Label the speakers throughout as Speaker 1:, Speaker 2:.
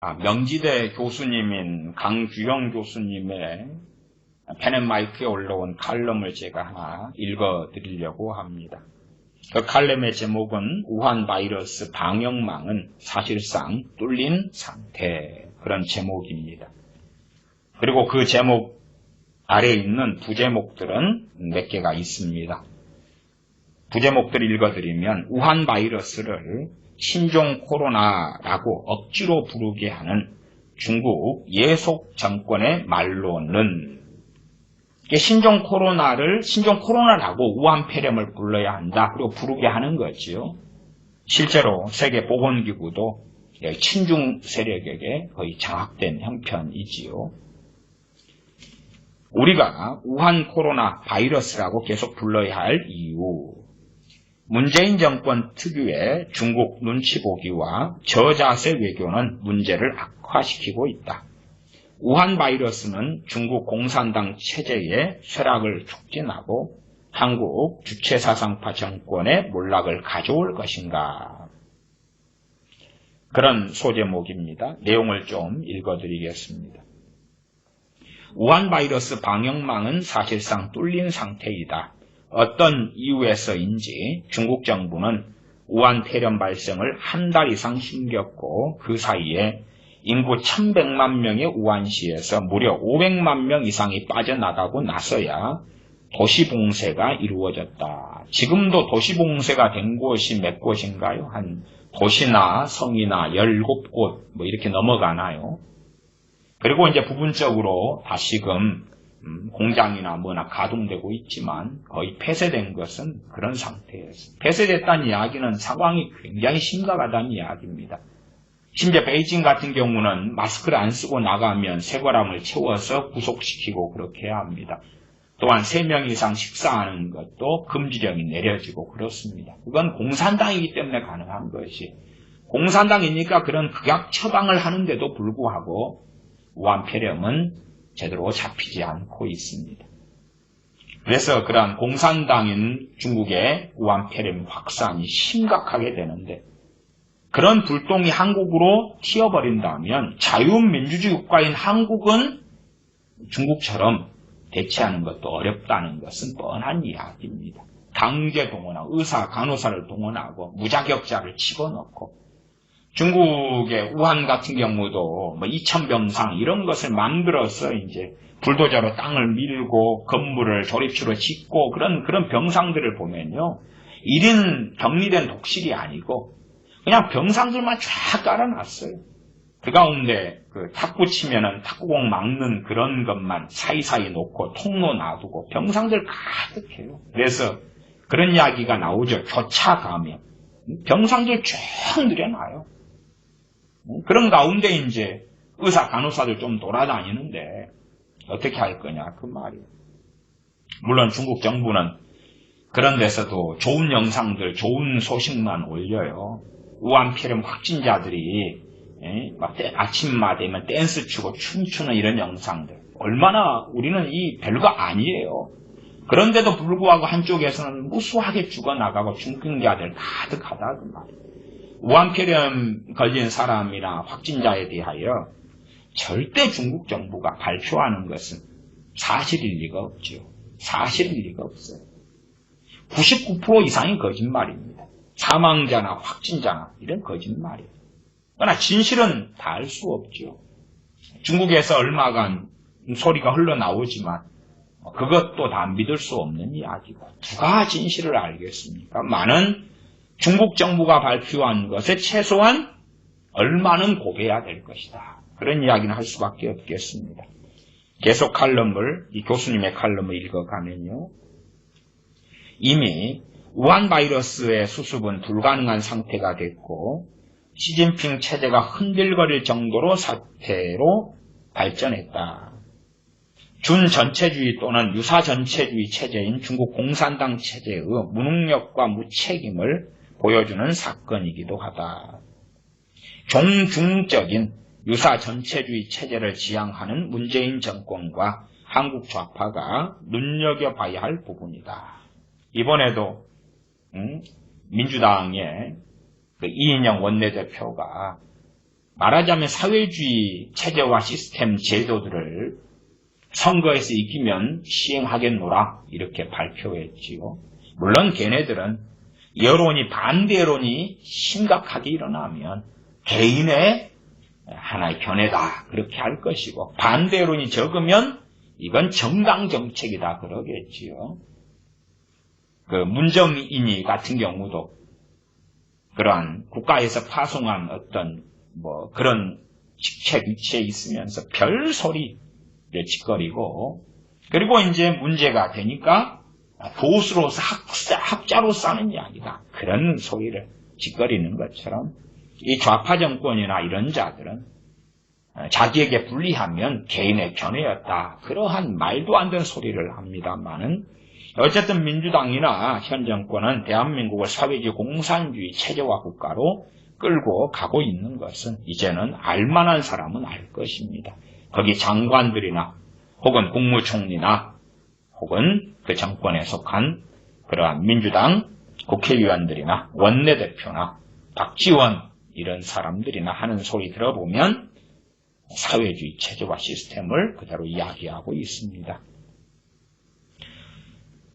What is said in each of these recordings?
Speaker 1: 명지대 교수님인 강주영 교수님의 펜앤마이크에 올라온 칼럼을 제가 하나 읽어드리려고 합니다. 그 칼럼의 제목은 우한 바이러스 방역망은 사실상 뚫린 상태, 그런 제목입니다. 그리고 그 제목 아래에 있는 부제목들은 몇 개가 있습니다. 부제목들을 읽어드리면 우한 바이러스를 신종 코로나라고 억지로 부르게 하는 중국 예속 정권의 말로는 신종 코로나라고 우한 폐렴을 불러야 한다. 그리고 부르게 하는 거지요. 실제로 세계보건기구도 친중 세력에게 거의 장악된 형편이지요. 우리가 우한 코로나 바이러스라고 계속 불러야 할 이유, 문재인 정권 특유의 중국 눈치 보기와 저자세 외교는 문제를 악화시키고 있다. 우한 바이러스는 중국 공산당 체제의 쇠락을 촉진하고 한국 주체사상파 정권의 몰락을 가져올 것인가? 그런 소제목입니다. 내용을 좀 읽어드리겠습니다. 우한 바이러스 방역망은 사실상 뚫린 상태이다. 어떤 이유에서인지 중국 정부는 우한 폐렴 발생을 한 달 이상 숨겼고 그 사이에 인구 1100만 명의 우한시에서 무려 500만 명 이상이 빠져나가고 나서야 도시봉쇄가 이루어졌다. 지금도 도시봉쇄가 된 곳이 몇 곳인가요? 한 도시나 성이나 17곳 이렇게 넘어가나요? 그리고 이제 부분적으로 다시금 공장이나 뭐나 가동되고 있지만 거의 폐쇄된 것은 그런 상태였습니다. 폐쇄됐다는 이야기는 상황이 굉장히 심각하다는 이야기입니다. 심지어 베이징 같은 경우는 마스크를 안 쓰고 나가면 쇠고랑을 채워서 구속시키고 그렇게 해야 합니다. 또한 3명 이상 식사하는 것도 금지령이 내려지고 그렇습니다. 그건 공산당이기 때문에 가능한 것이, 공산당이니까 그런 극약 처방을 하는데도 불구하고 우한 폐렴은 제대로 잡히지 않고 있습니다. 그래서 그러한 공산당인 중국의 우한 폐렴 확산이 심각하게 되는데, 그런 불똥이 한국으로 튀어버린다면 자유민주주의 국가인 한국은 중국처럼 대체하는 것도 어렵다는 것은 뻔한 이야기입니다. 강제 동원하고 의사, 간호사를 동원하고 무자격자를 집어넣고, 중국의 우한 같은 경우도 2000병상 이런 것을 만들어서 이제 불도저로 땅을 밀고 건물을 조립식으로 짓고 그런 병상들을 보면요, 1인 격리된 독실이 아니고 그냥 병상들만 쫙 깔아놨어요. 그 가운데 탁구 치면은 탁구공 막는 그런 것만 사이사이 놓고 통로 놔두고 병상들 가득해요. 그래서 그런 이야기가 나오죠. 교차 감염. 병상들 쫙 늘여놔요. 그런 가운데 이제 의사, 간호사들 좀 돌아다니는데 어떻게 할 거냐 그 말이에요. 물론 중국 정부는 그런 데서도 좋은 영상들, 좋은 소식만 올려요. 우한 폐렴 확진자들이 아침마 되면 댄스 추고 춤추는 이런 영상들. 얼마나 우리는 이 별거 아니에요. 그런데도 불구하고 한쪽에서는 무수하게 죽어나가고 중증자들 가득하다 그 말이에요. 우한 폐렴 걸린 사람이나 확진자에 대하여 절대 중국 정부가 발표하는 것은 사실일 리가 없죠. 사실일 리가 없어요. 99% 이상이 거짓말입니다. 사망자나 확진자나 이런 거짓말이에요. 그러나 진실은 다 알 수 없죠. 중국에서 얼마간 소리가 흘러나오지만 그것도 다 믿을 수 없는 이야기고, 누가 진실을 알겠습니까? 많은 중국 정부가 발표한 것에 최소한 얼마는 고개해야 될 것이다. 그런 이야기는 할 수밖에 없겠습니다. 계속 이 교수님의 칼럼을 읽어가면요, 이미 우한 바이러스의 수습은 불가능한 상태가 됐고 시진핑 체제가 흔들거릴 정도로 사태로 발전했다. 준전체주의 또는 유사전체주의 체제인 중국 공산당 체제의 무능력과 무책임을 보여주는 사건이기도 하다. 종중적인 유사전체주의 체제를 지향하는 문재인 정권과 한국 좌파가 눈여겨봐야 할 부분이다. 이번에도 민주당의 이인영 원내대표가 말하자면 사회주의 체제와 시스템 제도들을 선거에서 이기면 시행하겠노라 이렇게 발표했지요. 물론 걔네들은 여론이 반대 여론이 심각하게 일어나면 개인의 하나의 견해다 그렇게 할 것이고 반대 여론이 적으면 이건 정당 정책이다 그러겠지요. 그 문정인이 같은 경우도 그러한 국가에서 파송한 어떤 그런 직책 위치에 있으면서 별 소리를 짓거리고 그리고 이제 문제가 되니까 교수로서 학자로서 하는 이야기다. 그런 소리를 짓거리는 것처럼 이 좌파 정권이나 이런 자들은 자기에게 불리하면 개인의 견해였다. 그러한 말도 안 되는 소리를 합니다만은 어쨌든 민주당이나 현 정권은 대한민국을 사회주의 공산주의 체제화 국가로 끌고 가고 있는 것은 이제는 알만한 사람은 알 것입니다. 거기 장관들이나 혹은 국무총리나 혹은 그 정권에 속한 그러한 민주당 국회의원들이나 원내대표나 박지원 이런 사람들이나 하는 소리 들어보면 사회주의 체제와 시스템을 그대로 이야기하고 있습니다.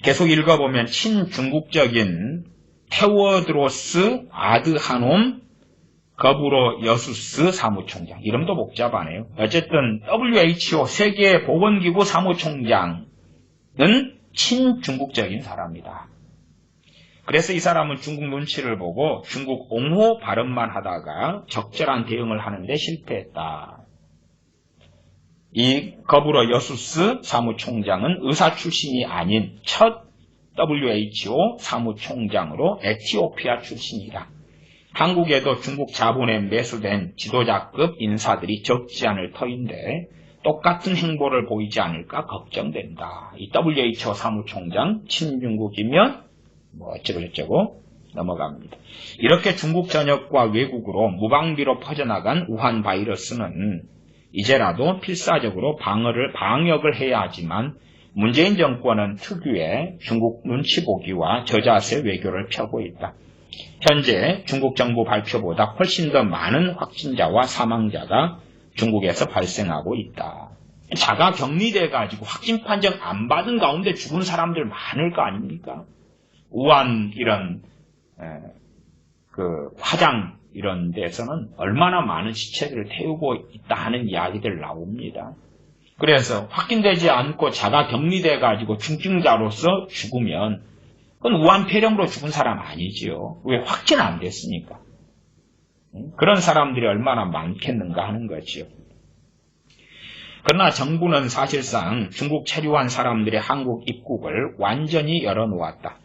Speaker 1: 계속 읽어보면 친중국적인 테워드로스 아드하놈 거부로 여수스 사무총장 이름도 복잡하네요. 어쨌든 WHO 세계보건기구 사무총장은 친중국적인 사람이다. 그래서 이 사람은 중국 눈치를 보고 중국 옹호 발언만 하다가 적절한 대응을 하는데 실패했다. 이 거부로 여수스 사무총장은 의사 출신이 아닌 첫 WHO 사무총장으로 에티오피아 출신이다. 한국에도 중국 자본에 매수된 지도자급 인사들이 적지 않을 터인데 똑같은 행보를 보이지 않을까 걱정된다. 이 WHO 사무총장 친중국이면 어쩌고저쩌고 넘어갑니다. 이렇게 중국 전역과 외국으로 무방비로 퍼져나간 우한 바이러스는 이제라도 필사적으로 방역을 해야 하지만 문재인 정권은 특유의 중국 눈치 보기와 저자세 외교를 펴고 있다. 현재 중국 정부 발표보다 훨씬 더 많은 확진자와 사망자가 중국에서 발생하고 있다. 자가 격리돼가지고 확진 판정 안 받은 가운데 죽은 사람들 많을 거 아닙니까? 우한 이런 그 화장 이런 데서는 얼마나 많은 시체들을 태우고 있다 하는 이야기들 나옵니다. 그래서 확진되지 않고 자가 격리돼가지고 중증자로서 죽으면 그건 우한 폐렴으로 죽은 사람 아니지요. 왜 확진 안 됐으니까. 그런 사람들이 얼마나 많겠는가 하는 거지요. 그러나 정부는 사실상 중국 체류한 사람들의 한국 입국을 완전히 열어놓았다.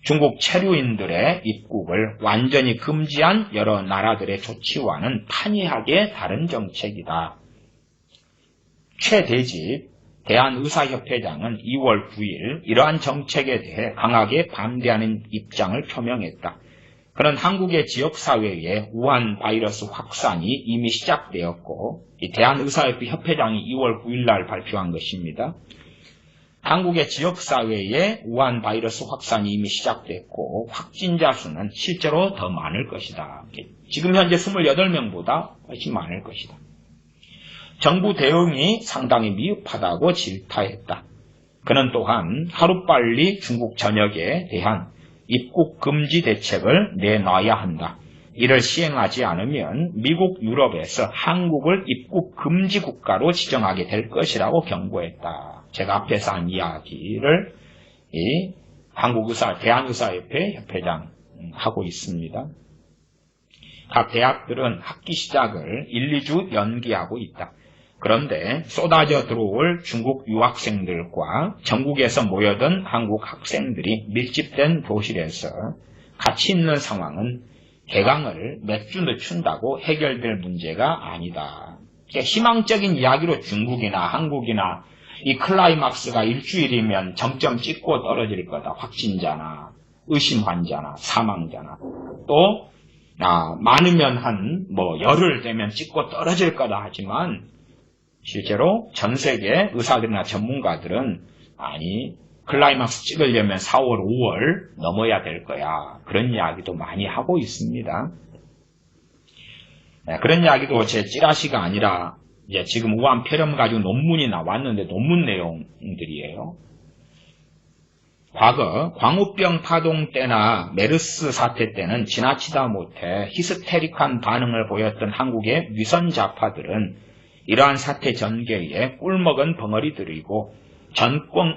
Speaker 1: 중국 체류인들의 입국을 완전히 금지한 여러 나라들의 조치와는 판이하게 다른 정책이다. 최대집 대한의사협회장은 2월 9일 이러한 정책에 대해 강하게 반대하는 입장을 표명했다. 그는 한국의 지역사회에 우한 바이러스 확산이 이미 시작되었고 이 대한의사협회 협회장이 2월 9일 날 발표한 것입니다. 한국의 지역사회에 우한 바이러스 확산이 이미 시작됐고 확진자 수는 실제로 더 많을 것이다. 지금 현재 28명보다 훨씬 많을 것이다. 정부 대응이 상당히 미흡하다고 질타했다. 그는 또한 하루빨리 중국 전역에 대한 입국 금지 대책을 내놔야 한다. 이를 시행하지 않으면 미국, 유럽에서 한국을 입국 금지 국가로 지정하게 될 것이라고 경고했다. 제가 앞에서 한 이야기를 이 대한의사협회 협회장 하고 있습니다. 각 대학들은 학기 시작을 1, 2주 연기하고 있다. 그런데 쏟아져 들어올 중국 유학생들과 전국에서 모여든 한국 학생들이 밀집된 교실에서 같이 있는 상황은 개강을 몇 주 늦춘다고 해결될 문제가 아니다. 희망적인 이야기로 중국이나 한국이나 이 클라이막스가 일주일이면 정점 찍고 떨어질 거다. 확진자나 의심 환자나 사망자나 또 많으면 한 열흘 되면 찍고 떨어질 거다 하지만 실제로 전 세계 의사들이나 전문가들은 클라이막스 찍으려면 4월, 5월 넘어야 될 거야. 그런 이야기도 많이 하고 있습니다. 그런 이야기도 제 찌라시가 아니라 이제 지금 우한 폐렴 가지고 논문이 나왔는데 논문 내용들이에요. 과거 광우병 파동 때나 메르스 사태 때는 지나치다 못해 히스테릭한 반응을 보였던 한국의 위선 좌파들은 이러한 사태 전개에 꿀먹은 벙어리들이고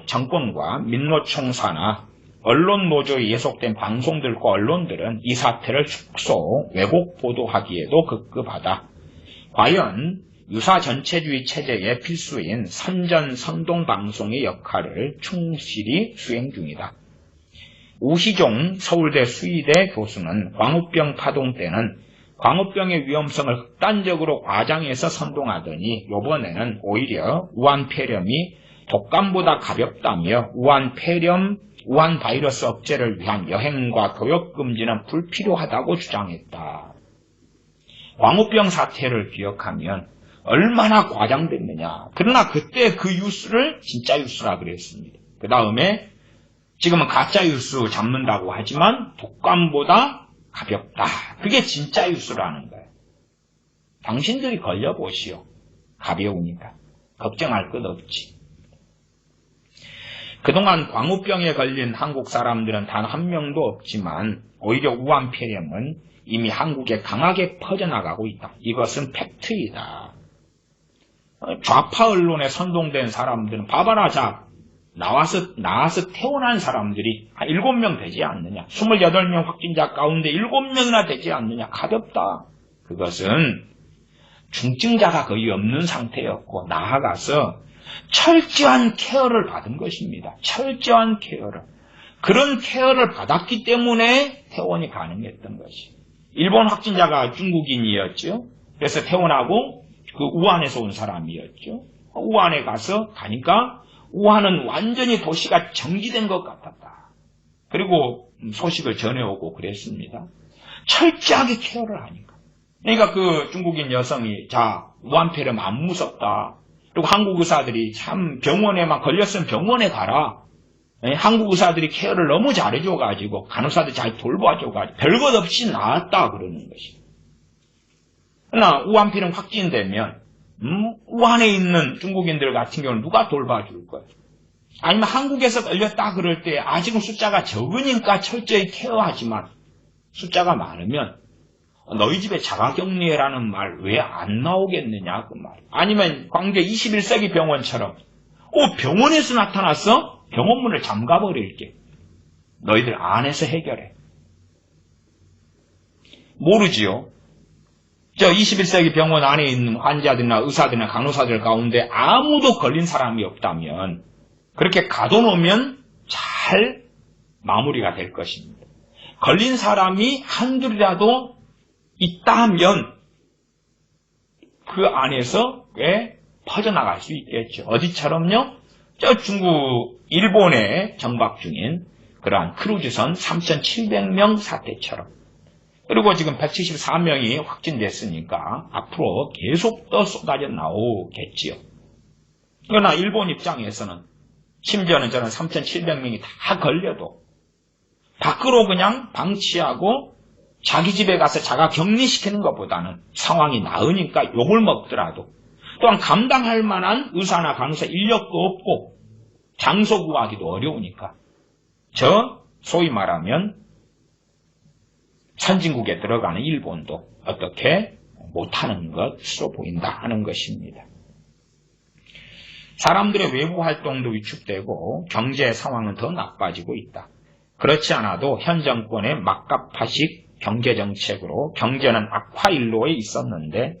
Speaker 1: 정권과 민노총사나 언론 노조에 예속된 방송들과 언론들은 이 사태를 축소, 왜곡 보도하기에도 급급하다. 과연 유사 전체주의 체제의 필수인 선전 선동 방송의 역할을 충실히 수행 중이다. 우시종 서울대 수의대 교수는 광우병 파동 때는 광우병의 위험성을 극단적으로 과장해서 선동하더니 이번에는 오히려 우한 폐렴이 독감보다 가볍다며 우한 바이러스 억제를 위한 여행과 교역 금지는 불필요하다고 주장했다. 광우병 사태를 기억하면 얼마나 과장됐느냐. 그러나 그때 그 뉴스를 진짜 뉴스라 그랬습니다. 그 다음에 지금은 가짜 뉴스 잡는다고 하지만 독감보다 가볍다. 그게 진짜 뉴스라는 거예요. 당신들이 걸려보시오. 가벼우니까. 걱정할 것 없지. 그동안 광우병에 걸린 한국 사람들은 단 한 명도 없지만 오히려 우한 폐렴은 이미 한국에 강하게 퍼져나가고 있다. 이것은 팩트이다. 좌파 언론에 선동된 사람들은 봐봐라. 자, 나와서 태어난 사람들이 한 7명 되지 않느냐. 28명 확진자 가운데 7명이나 되지 않느냐. 가볍다. 그것은 중증자가 거의 없는 상태였고 나아가서 철저한 케어를 받은 것입니다. 철저한 케어를. 그런 케어를 받았기 때문에 퇴원이 가능했던 것이. 일본 확진자가 중국인이었죠. 그래서 퇴원하고 그 우한에서 온 사람이었죠. 우한에 가니까 우한은 완전히 도시가 정지된 것 같았다. 그리고 소식을 전해오고 그랬습니다. 철저하게 케어를 하니까. 그러니까 그 중국인 여성이 자, 우한 폐렴 안 무섭다. 그리고 한국 의사들이 참 병원에만 걸렸으면 병원에 가라. 한국 의사들이 케어를 너무 잘해줘가지고 간호사들 잘 돌봐줘가지고 별것 없이 나았다 그러는 것이. 그러나 우한 폐렴 확진되면 우한에 있는 중국인들 같은 경우는 누가 돌봐줄 거예요? 아니면 한국에서 걸렸다 그럴 때 아직은 숫자가 적으니까 철저히 케어하지만 숫자가 많으면 너희 집에 자가격리라는 말 왜 안 나오겠느냐 그 말. 아니면 광주의 21세기 병원처럼 병원에서 나타났어? 병원문을 잠가버릴게. 너희들 안에서 해결해. 모르지요. 저 21세기 병원 안에 있는 환자들이나 의사들이나 간호사들 가운데 아무도 걸린 사람이 없다면 그렇게 가둬놓으면 잘 마무리가 될 것입니다. 걸린 사람이 한둘이라도 있다면 그 안에서 꽤 퍼져나갈 수 있겠죠. 어디처럼요? 저 중국, 일본에 정박 중인 그러한 크루즈선 3,700명 사태처럼. 그리고 지금 174명이 확진됐으니까 앞으로 계속 더 쏟아져 나오겠지요. 그러나 일본 입장에서는 심지어는 저는 3,700명이 다 걸려도 밖으로 그냥 방치하고 자기 집에 가서 자가 격리시키는 것보다는 상황이 나으니까 욕을 먹더라도 또한 감당할 만한 의사나 간호사 인력도 없고 장소 구하기도 어려우니까 소위 말하면 선진국에 들어가는 일본도 어떻게 못하는 것으로 보인다 하는 것입니다. 사람들의 외부 활동도 위축되고 경제 상황은 더 나빠지고 있다. 그렇지 않아도 현 정권의 막가파식 경제정책으로 경제는 악화일로에 있었는데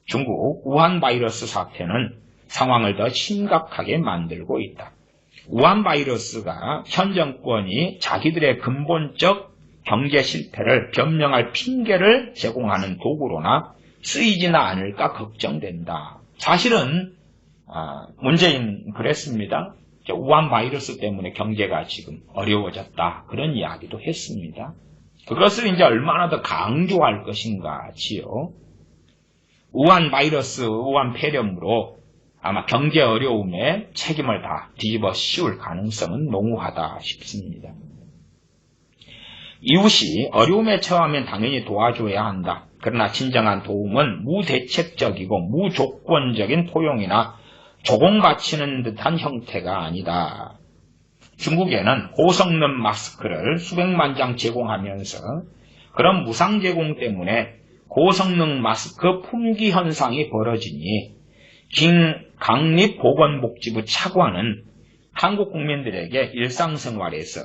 Speaker 1: 중국 우한 바이러스 사태는 상황을 더 심각하게 만들고 있다. 우한 바이러스가 현 정권이 자기들의 근본적 경제 실패를 변명할 핑계를 제공하는 도구로나 쓰이지나 않을까 걱정된다. 사실은 문재인 그랬습니다. 우한 바이러스 때문에 경제가 지금 어려워졌다. 그런 이야기도 했습니다. 그것을 이제 얼마나 더 강조할 것인가지요. 우한 바이러스, 우한 폐렴으로 아마 경제 어려움에 책임을 다 뒤집어 씌울 가능성은 농후하다 싶습니다. 이웃이 어려움에 처하면 당연히 도와줘야 한다. 그러나 진정한 도움은 무대책적이고 무조건적인 포용이나 조공바치는 듯한 형태가 아니다. 중국에는 고성능 마스크를 수백만 장 제공하면서 그런 무상 제공 때문에 고성능 마스크 품귀 현상이 벌어지니 강립보건복지부 차관은 한국 국민들에게 일상생활에서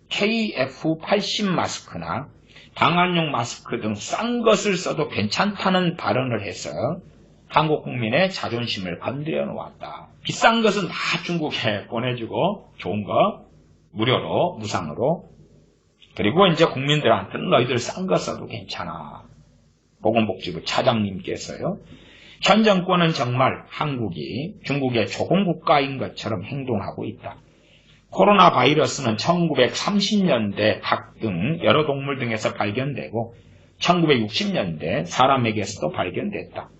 Speaker 1: KF80 마스크나 방한용 마스크 등 싼 것을 써도 괜찮다는 발언을 해서 한국 국민의 자존심을 건드려 놓았다. 비싼 것은 다 중국에 보내주고 좋은 거 무료로 무상으로, 그리고 이제 국민들한테는 너희들 싼 거 써도 괜찮아. 보건복지부 차장님께서요. 현 정권은 정말 한국이 중국의 조공국가인 것처럼 행동하고 있다. 코로나 바이러스는 1930년대 닭 등 여러 동물 등에서 발견되고 1960년대 사람에게서도 발견됐다.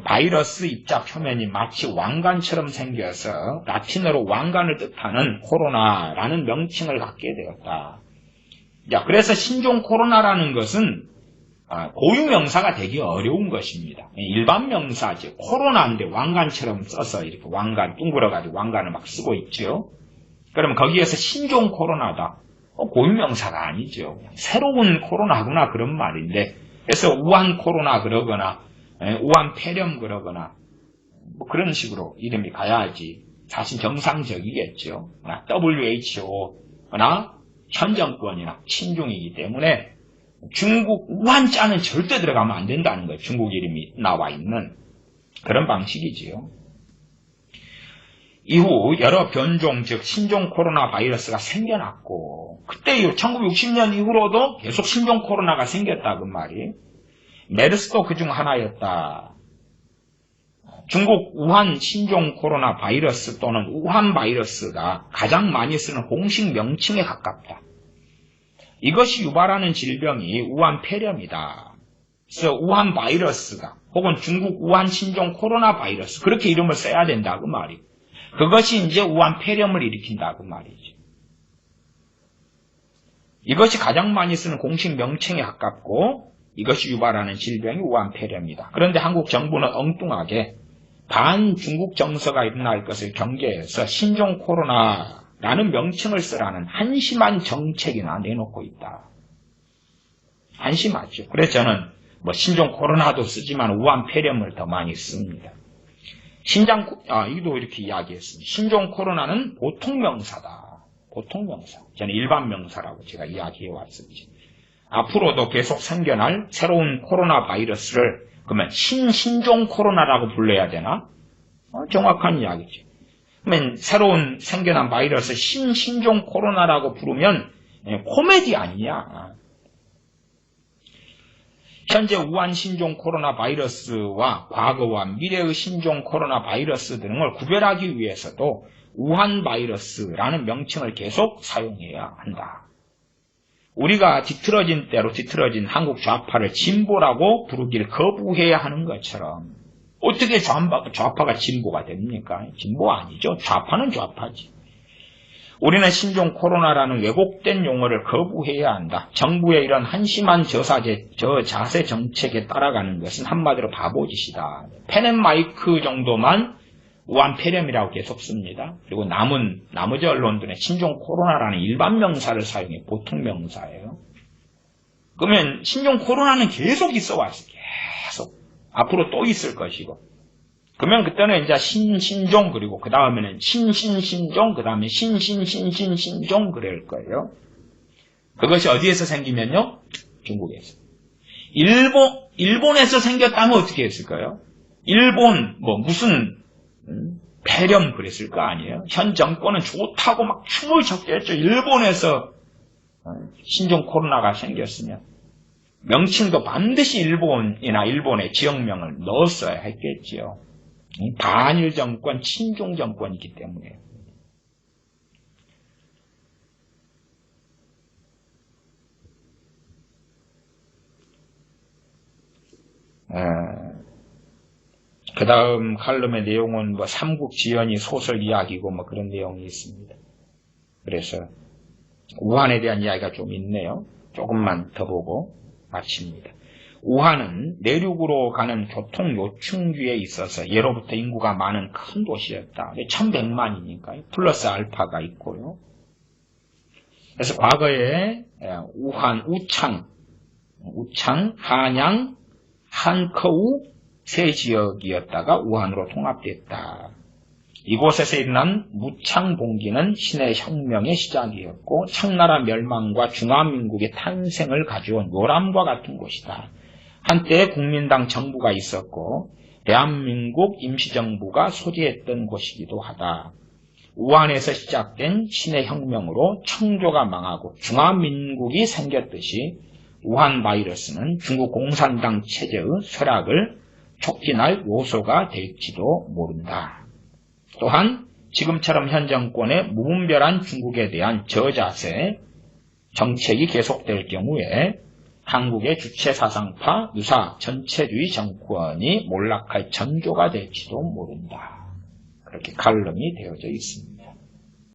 Speaker 1: 바이러스 입자 표면이 마치 왕관처럼 생겨서 라틴어로 왕관을 뜻하는 코로나라는 명칭을 갖게 되었다. 자, 그래서 신종 코로나라는 것은 고유명사가 되기 어려운 것입니다. 일반 명사지. 코로나인데 왕관처럼 써서 이렇게 왕관 둥그러가지고 왕관을 막 쓰고 있죠. 그러면 거기에서 신종 코로나다. 고유명사가 아니죠. 그냥 새로운 코로나구나 그런 말인데, 그래서 우한 코로나 그러거나 우한 폐렴 그러거나 뭐 그런 식으로 이름이 가야지 사실 정상적이겠죠. WHO나 현 정권이나 친중이기 때문에 중국 우한자는 절대 들어가면 안 된다는 거예요. 중국 이름이 나와 있는 그런 방식이지요. 이후 여러 변종, 즉 신종 코로나 바이러스가 생겨났고, 그때 이후 1960년 이후로도 계속 신종 코로나가 생겼다 그 말이. 메르스도 그중 하나였다. 중국 우한 신종 코로나 바이러스 또는 우한 바이러스가 가장 많이 쓰는 공식 명칭에 가깝다. 이것이 유발하는 질병이 우한 폐렴이다. 그래서 우한 바이러스가 혹은 중국 우한 신종 코로나 바이러스, 그렇게 이름을 써야 된다 그 말이. 그것이 이제 우한 폐렴을 일으킨다 그 말이죠. 이것이 가장 많이 쓰는 공식 명칭에 가깝고 이것이 유발하는 질병이 우한 폐렴이다. 그런데 한국 정부는 엉뚱하게 반중국 정서가 일어날 것을 경계해서 신종 코로나라는 명칭을 쓰라는 한심한 정책이나 내놓고 있다. 한심하죠. 그래서 저는 신종 코로나도 쓰지만 우한 폐렴을 더 많이 씁니다. 이도 이렇게 이야기했습니다. 신종 코로나는 보통 명사다. 보통 명사. 저는 일반 명사라고 제가 이야기해 왔었지. 앞으로도 계속 생겨날 새로운 코로나 바이러스를 그러면 신종 코로나라고 불러야 되나? 정확한 이야기지. 그러면 새로운 생겨난 바이러스 신종 코로나라고 부르면 코미디 아니냐. 현재 우한 신종 코로나 바이러스와 과거와 미래의 신종 코로나 바이러스 등을 구별하기 위해서도 우한 바이러스라는 명칭을 계속 사용해야 한다. 우리가 뒤틀어진 대로 뒤틀어진 한국 좌파를 진보라고 부르길 거부해야 하는 것처럼 어떻게 좌파가 진보가 됩니까? 진보 아니죠. 좌파는 좌파지. 우리는 신종 코로나라는 왜곡된 용어를 거부해야 한다. 정부의 이런 한심한 저자세 정책에 따라가는 것은 한마디로 바보짓이다. 펜앤마이크 정도만 우한 폐렴이라고 계속 씁니다. 그리고 나머지 언론들은 신종 코로나라는 일반 명사를 사용해 보통 명사예요. 그러면 신종 코로나는 계속 있어 왔어요. 계속. 앞으로 또 있을 것이고. 그러면 그때는 이제 신종 그리고 그 다음에는 신종 그 다음에 신종 그럴 거예요. 그것이 어디에서 생기면요? 중국에서. 일본에서 생겼다면 어떻게 했을까요? 일본 무슨 폐렴 그랬을 거 아니에요? 현 정권은 좋다고 막 춤을 췄게 했죠. 일본에서 신종 코로나가 생겼으면 명칭도 반드시 일본이나 일본의 지역명을 넣었어야 했겠지요. 반일 정권, 친중 정권이기 때문에. 그 다음 칼럼의 내용은 삼국지연이 소설 이야기고 그런 내용이 있습니다. 그래서 우한에 대한 이야기가 좀 있네요. 조금만 더 보고 마칩니다. 우한은 내륙으로 가는 교통 요충지에 있어서 예로부터 인구가 많은 큰 도시였다. 1100만이니까 플러스 알파가 있고요. 그래서 과거에 우한, 우창, 한양, 한커우 세 지역이었다가 우한으로 통합됐다. 이곳에서 일어난 무창봉기는 신의 혁명의 시작이었고 청나라 멸망과 중화민국의 탄생을 가져온 요람과 같은 곳이다. 한때 국민당 정부가 있었고 대한민국 임시정부가 소재했던 곳이기도 하다. 우한에서 시작된 신의 혁명으로 청조가 망하고 중화민국이 생겼듯이 우한 바이러스는 중국 공산당 체제의 쇠락을 촉진할 요소가 될지도 모른다. 또한 지금처럼 현 정권의 무분별한 중국에 대한 저자세 정책이 계속될 경우에 한국의 주체사상파 유사 전체주의 정권이 몰락할 전조가 될지도 모른다. 그렇게 칼럼이 되어져 있습니다.